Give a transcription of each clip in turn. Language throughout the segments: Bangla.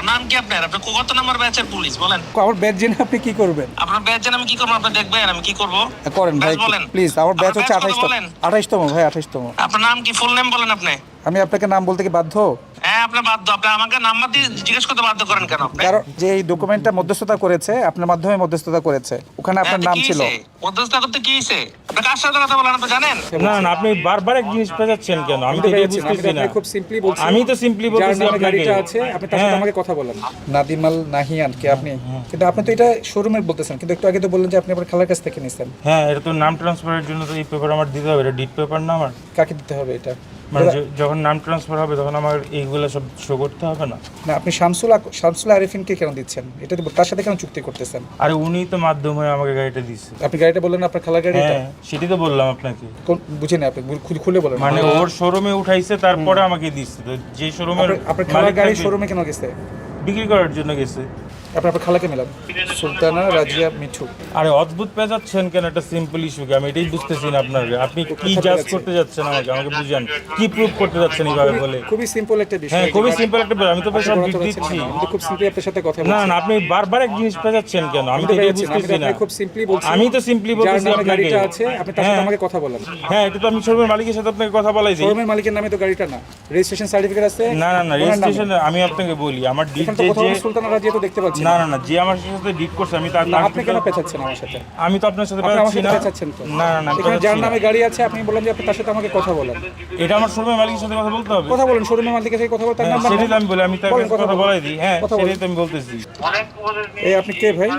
নাম কি আপনার? আপনি কত নাম্বার ব্যাচের পুলিশ বলেন? আমার ব্যাচ জেনে আপনি কি করবেন? আপনার ব্যাচ জেনে আমি কি করবো? আপনি দেখবেন আমি কি করবো? করেন ভাই, বলেন প্লিজ। আমার ব্যাচ হচ্ছে আপনার ব্যাচ কত 28তম। বলেন? 28তম ভাই, 28তম। আপনার নাম কি? ফুল নেম বলেন আপনি। আমি আপনাকে নাম বলতে কি বাধ্য? হ্যাঁ আপনি বাধ্য। আপনি আমাকে নাম্বার দিয়ে জিজ্ঞেস করতে বাধ্য করেন কেন আপনি? কারণ যে এই ডকুমেন্টটা মধ্যস্থতা করেছে, আপনার মাধ্যমে মধ্যস্থতা করেছে, ওখানে আপনার নাম ছিল। মধ্যস্থতা করতে কি হইছে? আপনি কার সাথে কথা বলেন আপনি জানেন? না না, আপনি বারবার এক জিনিস পেঁচাচ্ছেন কেন? আমি তো এটাই বুঝতেছি না। খুব সিম্পলি বলছি, আমি তো সিম্পলি যার বলতেছি নামে আপনাকে। গাড়িটা আছে আপনি তার সাথে হ্যাঁ। আমাকে কথা বলেন। নাদিমাল নাহিয়ান কে আপনি? কিন্তু আপনি তো এটা শোরুমের বলতেছেন, কিন্তু একটু আগে তো বললেন যে আপনি আপনার খালার কাছ থেকে নিছেন। হ্যাঁ, এটা তো নাম ট্রান্সফারের জন্য তো এই পেপার আমার দিতে হবে। এটা ডিট পেপার না আমার। কাকে দিতে হবে এটা? মানে যখন নাম ট্রান্সফার হবে তখন আমার এইগুলো সব শো করতে হবে না? না, আপনি শামসুল আরিফিনকে কেন দিচ্ছেন? এটা তো তার সাথে কেন চুক্তি করতেছেন? আরে উনি তো মাধ্যম হয়ে আমাকে গাড়িটা দিচ্ছে। আপনি গাড়িটা বললেন আপনার খালার গাড়ি এটা? হ্যাঁ, সেটাই তো বললাম আপনাকে। কোন বুঝি না, আপনি খুলে বলেন। মানে ওর শোরুমে উঠাইছে, তারপরে আমাকে দিচ্ছে। তো যে শোরুমের আপনার খালার গাড়ি শোরুমে কেন গেছে? বিক্রি করার জন্য গেছে। আপনার খালাকে মেলান। সুলতানা রাজিয়া মিঠু। আরে অদ্ভুত পেঁচাচ্ছেন কেন? একটা সিম্পল ইস্যুকে আমি এটাই বুঝতেছি না আপনার। আপনি কি জাজ করতে যাচ্ছেন আমাকে বুঝান। কি প্রুফ করতে যাচ্ছেন এইভাবে বলে? খুবই সিম্পল একটা বিষয়। হ্যাঁ, খুবই সিম্পল একটা ব্যাপার। আমি তো সব ডিট দিচ্ছি। আমি তো খুব সিম্পলি আপনার সাথে কথা না বলছি। না, আপনি বারবার এক জিনিস পেঁচাচ্ছেন কেন? আমি তো এটাই বুঝতেছি না। খুব সিম্পলি বলছি। আমি তো সিম্পলি যার বলতেছি নামে আপনাকে। গাড়িটা আছে আপনি তার সাথে হ্যাঁ। আমাকে কথা বলেন। হ্যাঁ, এটা তো আমি শোরুমের মালিকের সাথে আপনাকে কথা বলাই দিই। শোরুমের মালিকের নামে তো গাড়িটা না, রেজিস্ট্রেশন সার্টিফিকেট আছে। না না না, ওনার নামে। রেজিস্ট্রেশন আমি আপনাকে বলি, আমার ডিট এখানে তো যে কোথাও যে সুলতানা রাজিয়া তো দেখতে পাচ্ছি না না না, যে আমার সাথে ডিট করছে আমি তার না, আপনি কেন পেছাচ্ছেন আমার সাথে? আমি তো আপনার সাথে আপনি আমার পেঁচাচ্ছি সাথে না। পেছাচ্ছেন তো। না না না, আমি এখানে যার পেঁচাচ্ছি না। নামে গাড়ি আছে আপনি বললেন যে আপনি তার সাথে আমাকে কথা বলেন। এটা আমার শোরুমের মালিকের সাথে কথা বলতে হবে। কথা বলেন, শোরুমের মালিকের সাথে কথা বলেন, তার হ্যাঁ, নাম্বার সেটাই তো আমি বলি, আমি তার বলেন, কাছে কথা বলাই দিই। হ্যাঁ, কথা সেটাই বলেন। তো আমি বলতেছি। এই আপনি কে ভাই?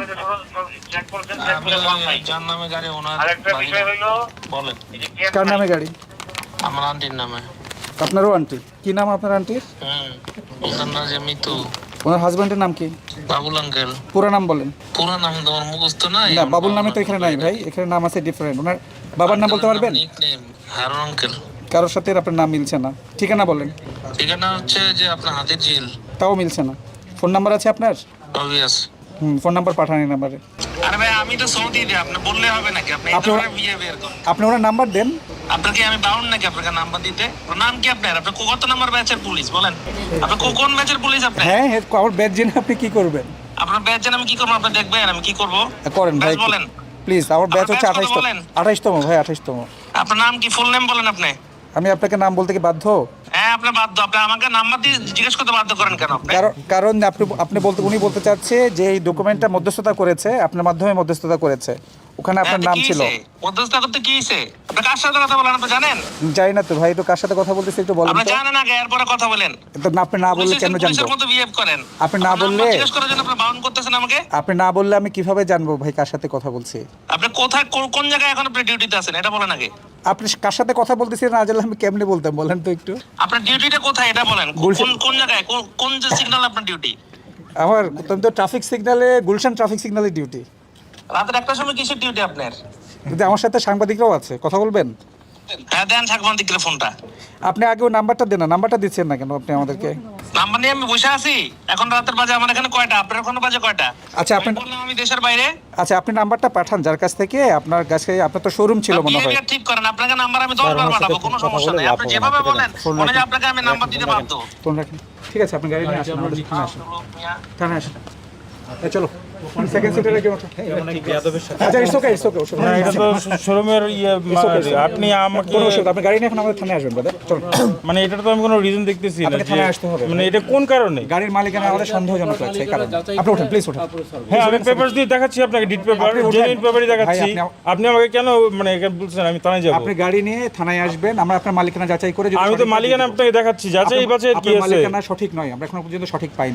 যার নামে গাড়ি ওনার বলেন। কার নামে গাড়ি? আমার আন্টির নামে। আপনারও আন্টি? কি নাম আপনার আন্টির? ওনার নাম যে মিতু। ওনার হাজবেন্ডের নাম কি? বাবুল আঙ্কেল। পুরো নাম বলেন। পুরো নাম তোমার মুখস্থ নাই? না, বাবুল নামে তো এখানে নাই ভাই, এখানে নাম আছে ডিফারেন্ট। ওনার বাবার নাম বলতে পারবেন? Nickname Harun uncle. কারোর সাথে আপনার নাম মিলছে না। ঠিকানা বলেন। ঠিকানা হচ্ছে যে আপনার হাতের ঝিল। তাও মিলছে না। ফোন নাম্বার আছে আপনার? অবভিয়াস। ফোন নাম্বার পাঠান এই নাম্বারে। আরে ভাই আমি তো সৌদি দিই, আপনি বললে হবে নাকি? আপনি আপনি এটা বিহেভিয়ার করেন। আপনি ওনার নাম্বার দেন। আপনাকে আমি বাউন্ড নাকি আপনাকে নাম্বার দিতে? ওর নাম কি আপনার? আপনি কত নাম্বার ব্যাচের পুলিশ বলেন? আপনি কোন ব্যাচের পুলিশ আপনি? হ্যাঁ, আমার ব্যাচ জেনে আপনি কি করবেন? আপনার ব্যাচ জেনে আমি কি করবো? আপনি দেখবেন আমি কি করবো? করেন ভাই, ব্যাচ বলেন। প্লিজ। আমার ব্যাচ হচ্ছে আপনার ব্যাচ কত 28তম। বলেন? 28তম ভাই, 28তম। আপনার নাম কি? ফুল নেম বলেন আপনি। আমি আপনাকে নাম বলতে কি বাধ্য? হ্যাঁ আপনি বাধ্য। আপনি আমাকে নাম্বার দিয়ে জিজ্ঞেস করতে বাধ্য করেন কেন আপনি? কারণ উনি বলতে চাচ্ছে যে এই ডকুমেন্টটা মধ্যস্থতা করেছে, আপনার মাধ্যমে মধ্যস্থতা করেছে, ওখানে আপনার নাম ছিল। মধ্যস্থতা করতে কি হইছে? আপনি কার সাথে কথা বলেন আপনি জানেন? জানি না তো ভাই, তো কার সাথে কথা বলতেছে একটু বলেন আপনি তো। জানেন আগে এরপরে কথা বলেন। তো আপনি না বললে কেন জানবো? পুলিশের মতো বিহেভ করেন। আপনি না আপনার বললে নাম্বার জিজ্ঞেস করার জন্য আপনি বাউন্ড করতেছেন আমাকে। আপনি না বললে আমি কিভাবে জানবো ভাই কার সাথে কথা বলছি? আপনি কোথায় কোন জায়গায় এখন আপনি ডিউটিতে আছেন এটা বলেন আগে। আপনি কার সাথে কথা বলতেছেন না জানলে আমি কেমনে বলতাম বলেন তো একটু। আপনার ডিউটিটা কোথায় এটা বলেন। কোন জায়গায় কোন যে সিগন্যাল আপনার ডিউটি? আমার তো ট্রাফিক সিগন্যালে, গুলশান ট্রাফিক সিগন্যালে ডিউটি। রাতের একটার সময় কিসের ডিউটি আপনার? কিন্তু আমার সাথে সাংবাদিকরাও আছে, কথা বলবেন? হ্যাঁ দেন সাংবাদিকদের ফোনটা। আপনি আগেও নাম্বারটা দেন না, নাম্বারটা দিচ্ছেন না কেন আপনি আমাদেরকে? নাম্বার নিয়ে আমি বসে আছি। এখন রাতের বাজে আমার এখানে কয়টা? আপনার ওখানে বাজে কয়টা? আচ্ছা, আপনি আমি বললাম আমি দেশের বাইরে। আচ্ছা, আপনি নাম্বারটা পাঠান যার কাছ থেকে আপনার কাছে। আপনার তো শোরুম ছিল মনে হয়। বিহেভিয়ার ঠিক করেন। আপনাকে নাম্বার আমি 10 বার পাঠাবো, কোনো সমস্যা নেই। আপনি যেভাবে বলেন মনে হয় আপনাকে আমি নাম্বার দিতে বাধ্য। ফোন রাখেন। ঠিক আছে, আপনি গাড়ি নিয়ে আসেন, আমাদের এখানে আসেন, থানায় আসেন। চলো সেকেন্ড সিটারে কি ওঠো? আচ্ছা, ইটস ওকে, না, এটা তো শোরুমের আপনি আমাকে কোনো অসুবিধা, আপনি গাড়ি নিয়ে এখন আমাদের থানায় আসবেন ব্রাদার। চলো। মানে এটার তো আমি কোনো রিজন দেখতেছি না আপনাকে যে থানায় আসতে হবে। মানে এটা কোন কারণে। গাড়ির মালিকানা আমাদের সন্দেহজনক লাগছে এই কারণে। আপনি ওঠেন, প্লিজ ওঠেন। হ্যাঁ, আমি পেপারস দিয়ে দেখাচ্ছি আপনাকে, ডিট পেপার, আপনি ওঠেন। জেনুইন পেপারই দেখাচ্ছি। ভাই, আপনি আমাকে কেন মানে এখানে বলছেন আমি থানায় যাব? আপনি গাড়ি নিয়ে থানায় আসবেন, আমরা আপনার মালিকানা যাচাই করে যদি আমি তো সঠিক মালিকানা আপনাকে দেখাচ্ছি, যাচাই বাছাই কি আপনার আছে? মালিকানা সঠিক নয়, আমরা এখনো পর্যন্ত সঠিক পাইনি।